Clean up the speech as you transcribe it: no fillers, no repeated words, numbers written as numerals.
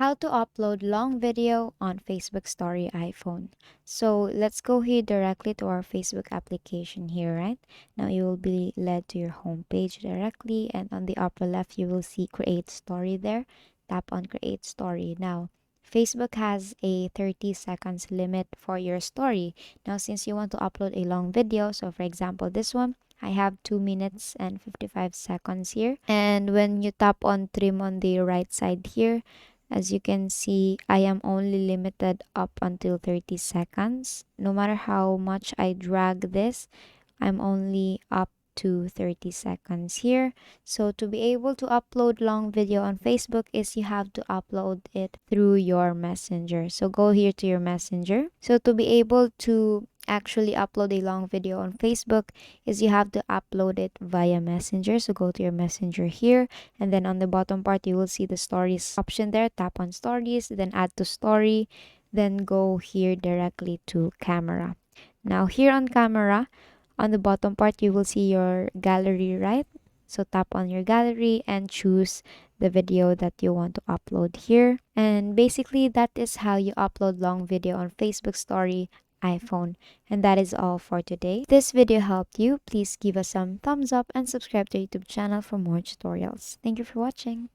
How to upload long video on Facebook Story iPhone. So let's go here directly to our Facebook application here, right? Now you will be led to your home page directly, and on the upper left you will see create story there. Tap on create story. Now Facebook has a 30 seconds limit for your story. Now since you want to upload a long video, so for example this one, I have 2 minutes and 55 seconds here. And when you tap on trim on the right side here, as you can see, I am only limited up until 30 seconds. No matter how much I drag this, I'm only up to 30 seconds here. So to be able to upload long video on Facebook is you have to upload it through your messenger. So go here to your messenger. So to be able to actually upload a long video on Facebook is you have to upload it via messenger. So go to your messenger here, and then on the bottom part you will see the stories option there. Tap on stories, then add to story, then go here directly to camera. Now here on camera, on the bottom part, you will see your gallery, right? So tap on your gallery and choose the video that you want to upload here. And basically, that is how you upload long video on Facebook Story iPhone. And that is all for today. If this video helped you, please give us some thumbs up and subscribe to our YouTube channel for more tutorials. Thank you for watching.